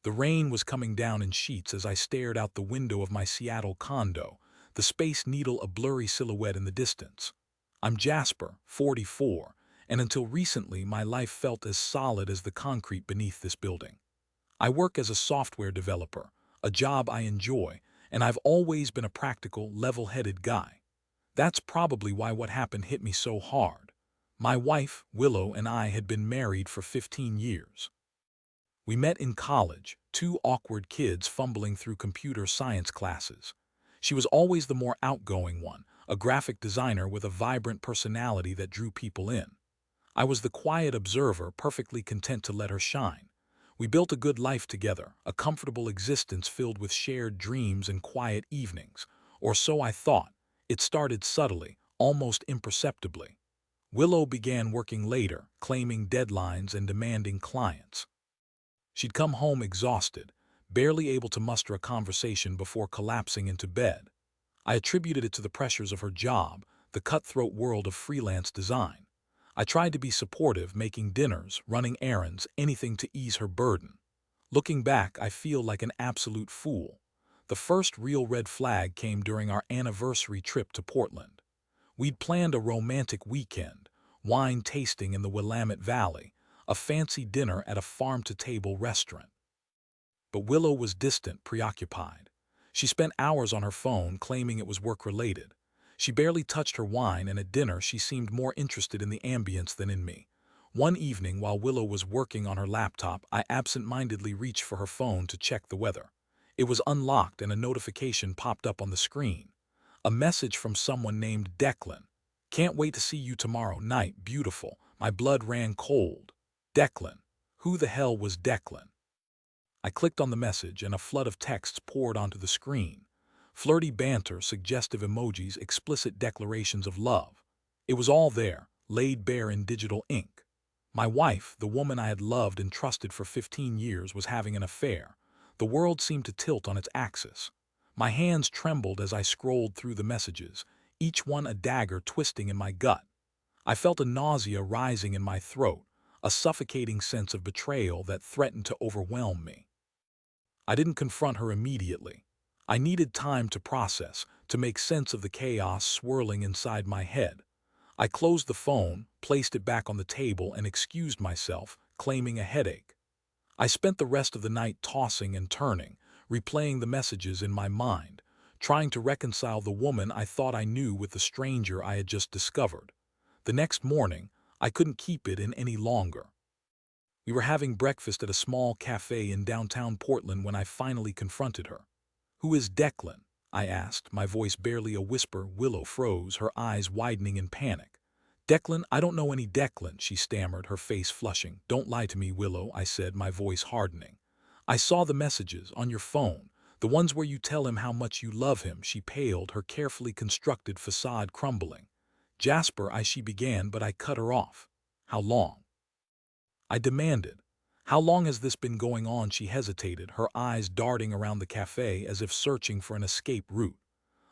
The rain was coming down in sheets as I stared out the window of my Seattle condo, the Space Needle a blurry silhouette in the distance. I'm Jasper, 44, and until recently my life felt as solid as the concrete beneath this building. I work as a software developer, a job I enjoy, and I've always been a practical, level-headed guy. That's probably why what happened hit me so hard. My wife, Willow, and I had been married for 15 years. We met in college, two awkward kids fumbling through computer science classes. She was always the more outgoing one, a graphic designer with a vibrant personality that drew people in. I was the quiet observer, perfectly content to let her shine. We built a good life together, a comfortable existence filled with shared dreams and quiet evenings. Or so I thought. It started subtly, almost imperceptibly. Willow began working later, claiming deadlines and demanding clients. She'd come home exhausted, barely able to muster a conversation before collapsing into bed. I attributed it to the pressures of her job, the cutthroat world of freelance design. I tried to be supportive, making dinners, running errands, anything to ease her burden. Looking back, I feel like an absolute fool. The first real red flag came during our anniversary trip to Portland. We'd planned a romantic weekend, wine tasting in the Willamette Valley, a fancy dinner at a farm-to-table restaurant. But Willow was distant, preoccupied. She spent hours on her phone, claiming it was work-related. She barely touched her wine, and at dinner she seemed more interested in the ambience than in me. One evening, while Willow was working on her laptop, I absent-mindedly reached for her phone to check the weather. It was unlocked and a notification popped up on the screen. A message from someone named Declan. "Can't wait to see you tomorrow night, beautiful." My blood ran cold. Declan. Who the hell was Declan? I clicked on the message and a flood of texts poured onto the screen. Flirty banter, suggestive emojis, explicit declarations of love. It was all there, laid bare in digital ink. My wife, the woman I had loved and trusted for 15 years, was having an affair. The world seemed to tilt on its axis. My hands trembled as I scrolled through the messages, each one a dagger twisting in my gut. I felt a nausea rising in my throat, a suffocating sense of betrayal that threatened to overwhelm me. I didn't confront her immediately. I needed time to process, to make sense of the chaos swirling inside my head. I closed the phone, placed it back on the table, and excused myself, claiming a headache. I spent the rest of the night tossing and turning, replaying the messages in my mind, trying to reconcile the woman I thought I knew with the stranger I had just discovered. The next morning, I couldn't keep it in any longer. We were having breakfast at a small cafe in downtown Portland when I finally confronted her. "Who is Declan?" I asked, my voice barely a whisper. Willow froze, her eyes widening in panic. "Declan? I don't know any Declan," she stammered, her face flushing. "Don't lie to me, Willow," I said, my voice hardening. "I saw the messages on your phone, the ones where you tell him how much you love him." She paled, her carefully constructed facade crumbling. "Jasper," she began, but I cut her off. "How long?" I demanded. "How long has this been going on?" She hesitated, her eyes darting around the cafe as if searching for an escape route.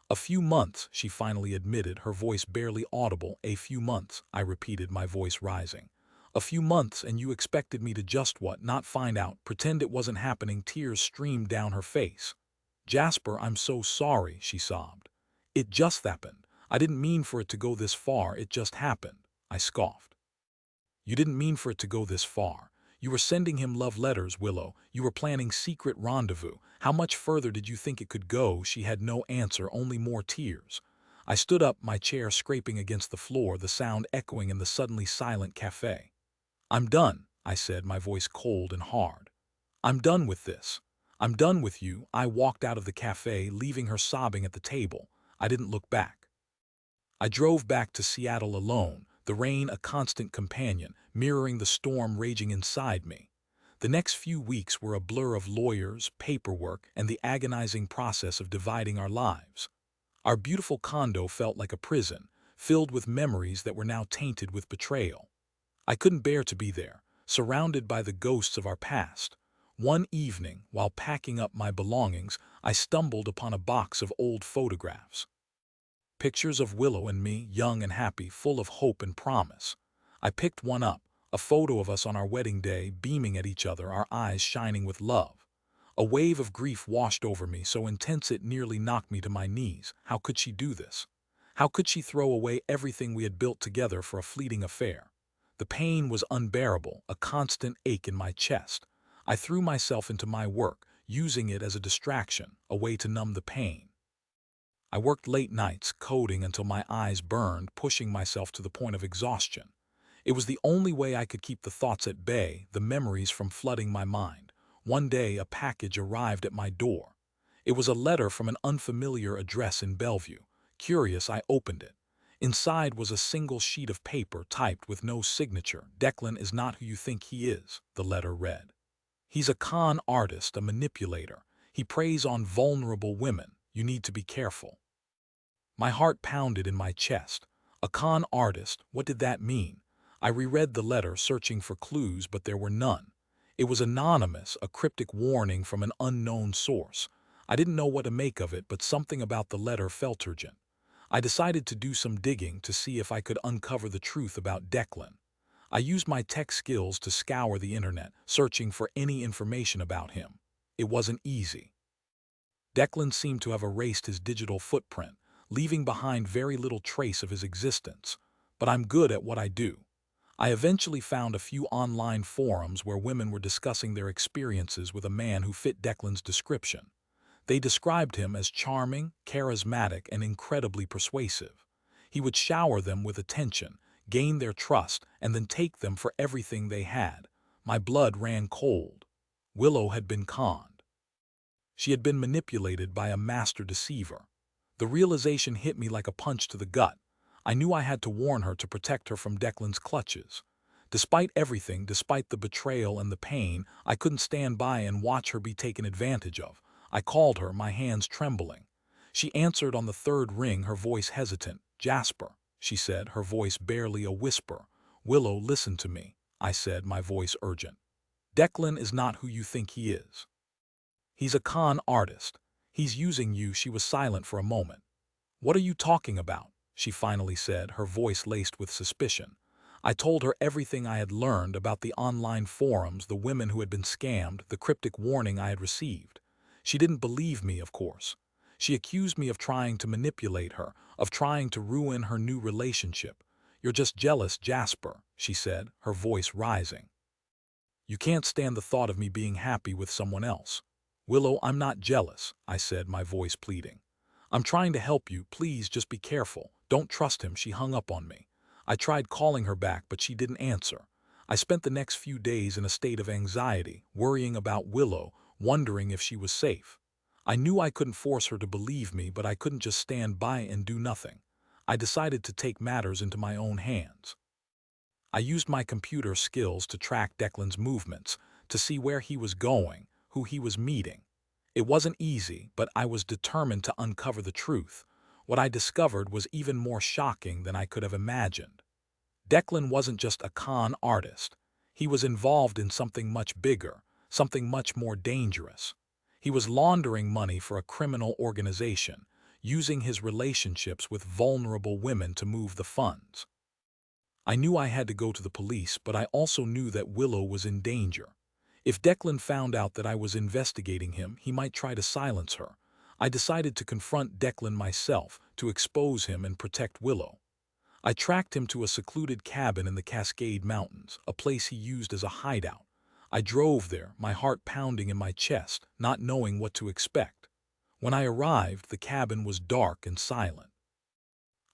"A few months," she finally admitted, her voice barely audible. "A few months," I repeated, my voice rising. "A few months, and you expected me to just what? Not find out, pretend it wasn't happening?" Tears streamed down her face. "Jasper, I'm so sorry," she sobbed. "It just happened. I didn't mean for it to go this far. It just happened," I scoffed. "You didn't mean for it to go this far. You were sending him love letters, Willow. You were planning secret rendezvous. How much further did you think it could go?" She had no answer, only more tears. I stood up, my chair scraping against the floor, the sound echoing in the suddenly silent cafe. "I'm done," I said, my voice cold and hard. "I'm done with this. I'm done with you." I walked out of the cafe, leaving her sobbing at the table. I didn't look back. I drove back to Seattle alone, the rain a constant companion, mirroring the storm raging inside me. The next few weeks were a blur of lawyers, paperwork, and the agonizing process of dividing our lives. Our beautiful condo felt like a prison, filled with memories that were now tainted with betrayal. I couldn't bear to be there, surrounded by the ghosts of our past. One evening, while packing up my belongings, I stumbled upon a box of old photographs. Pictures of Willow and me, young and happy, full of hope and promise. I picked one up, a photo of us on our wedding day, beaming at each other, our eyes shining with love. A wave of grief washed over me, so intense it nearly knocked me to my knees. How could she do this? How could she throw away everything we had built together for a fleeting affair? The pain was unbearable, a constant ache in my chest. I threw myself into my work, using it as a distraction, a way to numb the pain. I worked late nights, coding until my eyes burned, pushing myself to the point of exhaustion. It was the only way I could keep the thoughts at bay, the memories from flooding my mind. One day, a package arrived at my door. It was a letter from an unfamiliar address in Bellevue. Curious, I opened it. Inside was a single sheet of paper typed with no signature. "Declan is not who you think he is," the letter read. "He's a con artist, a manipulator. He preys on vulnerable women. You need to be careful." My heart pounded in my chest. A con artist, what did that mean? I reread the letter, searching for clues, but there were none. It was anonymous, a cryptic warning from an unknown source. I didn't know what to make of it, but something about the letter felt urgent. I decided to do some digging to see if I could uncover the truth about Declan. I used my tech skills to scour the internet, searching for any information about him. It wasn't easy. Declan seemed to have erased his digital footprint, leaving behind very little trace of his existence. But I'm good at what I do. I eventually found a few online forums where women were discussing their experiences with a man who fit Declan's description. They described him as charming, charismatic, and incredibly persuasive. He would shower them with attention, gain their trust, and then take them for everything they had. My blood ran cold. Willow had been conned. She had been manipulated by a master deceiver. The realization hit me like a punch to the gut. I knew I had to warn her to protect her from Declan's clutches. Despite everything, despite the betrayal and the pain, I couldn't stand by and watch her be taken advantage of. I called her, my hands trembling. She answered on the third ring, her voice hesitant. "Jasper," she said, her voice barely a whisper. "Willow, listen to me," I said, my voice urgent. "Declan is not who you think he is. He's a con artist. He's using you." She was silent for a moment. "What are you talking about?" she finally said, her voice laced with suspicion. I told her everything I had learned about the online forums, the women who had been scammed, the cryptic warning I had received. She didn't believe me, of course. She accused me of trying to manipulate her, of trying to ruin her new relationship. "You're just jealous, Jasper," she said, her voice rising. "You can't stand the thought of me being happy with someone else." "Willow, I'm not jealous," I said, my voice pleading. "I'm trying to help you. Please just be careful. Don't trust him." She hung up on me. I tried calling her back, but she didn't answer. I spent the next few days in a state of anxiety, worrying about Willow, wondering if she was safe. I knew I couldn't force her to believe me, but I couldn't just stand by and do nothing. I decided to take matters into my own hands. I used my computer skills to track Declan's movements, to see where he was going, who he was meeting. It wasn't easy, but I was determined to uncover the truth. What I discovered was even more shocking than I could have imagined. Declan wasn't just a con artist. He was involved in something much bigger, something much more dangerous. He was laundering money for a criminal organization, using his relationships with vulnerable women to move the funds. I knew I had to go to the police, but I also knew that Willow was in danger. If Declan found out that I was investigating him, he might try to silence her. I decided to confront Declan myself, to expose him and protect Willow. I tracked him to a secluded cabin in the Cascade Mountains, a place he used as a hideout. I drove there, my heart pounding in my chest, not knowing what to expect. When I arrived, the cabin was dark and silent.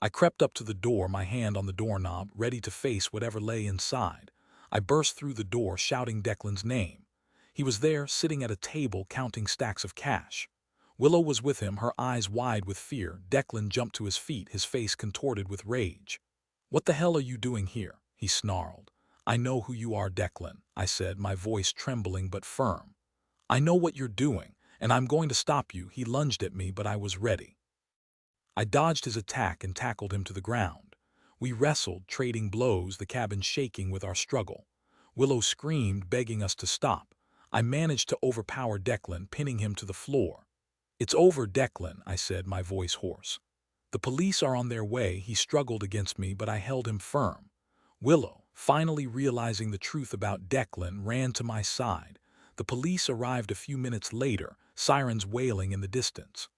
I crept up to the door, my hand on the doorknob, ready to face whatever lay inside. I burst through the door, shouting Declan's name. He was there, sitting at a table, counting stacks of cash. Willow was with him, her eyes wide with fear. Declan jumped to his feet, his face contorted with rage. "What the hell are you doing here?" he snarled. "I know who you are, Declan," I said, my voice trembling but firm. "I know what you're doing, and I'm going to stop you." He lunged at me, but I was ready. I dodged his attack and tackled him to the ground. We wrestled, trading blows, the cabin shaking with our struggle. Willow screamed, begging us to stop. I managed to overpower Declan, pinning him to the floor. "It's over, Declan," I said, my voice hoarse. "The police are on their way." He struggled against me, but I held him firm. Willow, finally realizing the truth about Declan, ran to my side. The police arrived a few minutes later, sirens wailing in the distance.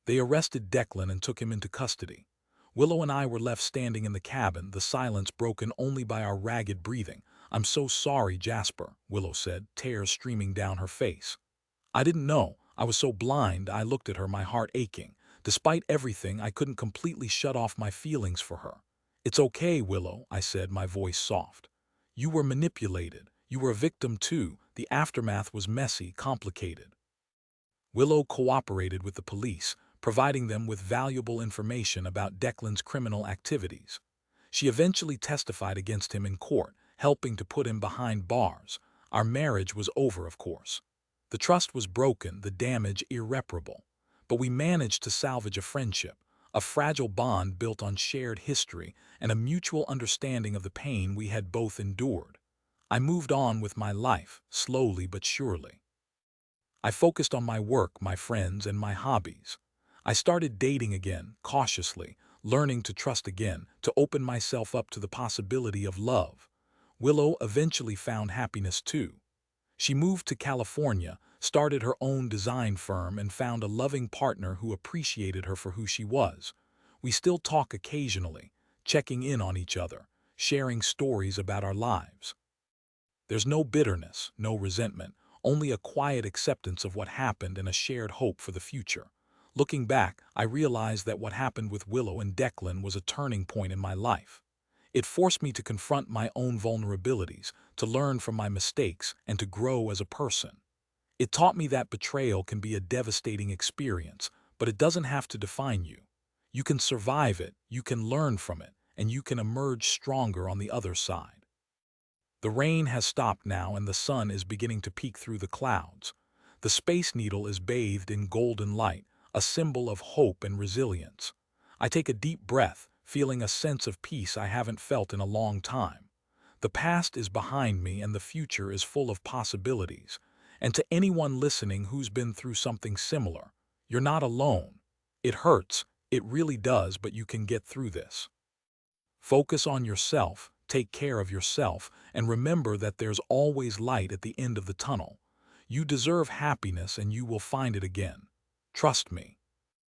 They arrested Declan and took him into custody. Willow and I were left standing in the cabin, the silence broken only by our ragged breathing. "I'm so sorry, Jasper," Willow said, tears streaming down her face. I didn't know. I was so blind. I looked at her, my heart aching. Despite everything, I couldn't completely shut off my feelings for her. "It's okay, Willow," I said, my voice soft. "You were manipulated. You were a victim too. The aftermath was messy, complicated." Willow cooperated with the police, providing them with valuable information about Declan's criminal activities. She eventually testified against him in court, helping to put him behind bars. Our marriage was over, of course. The trust was broken, the damage irreparable. But we managed to salvage a friendship, a fragile bond built on shared history and a mutual understanding of the pain we had both endured. I moved on with my life, slowly but surely. I focused on my work, my friends, and my hobbies. I started dating again, cautiously, learning to trust again, to open myself up to the possibility of love. Willow eventually found happiness too. She moved to California, started her own design firm, and found a loving partner who appreciated her for who she was. We still talk occasionally, checking in on each other, sharing stories about our lives. There's no bitterness, no resentment, only a quiet acceptance of what happened and a shared hope for the future. Looking back, I realized that what happened with Willow and Declan was a turning point in my life. It forced me to confront my own vulnerabilities, to learn from my mistakes, and to grow as a person. It taught me that betrayal can be a devastating experience, but it doesn't have to define you. You can survive it, you can learn from it, and you can emerge stronger on the other side. The rain has stopped now and the sun is beginning to peek through the clouds. The Space Needle is bathed in golden light, a symbol of hope and resilience. I take a deep breath, feeling a sense of peace I haven't felt in a long time. The past is behind me and the future is full of possibilities. And to anyone listening who's been through something similar, you're not alone. It hurts, it really does, but you can get through this. Focus on yourself, take care of yourself, and remember that there's always light at the end of the tunnel. You deserve happiness and you will find it again. Trust me.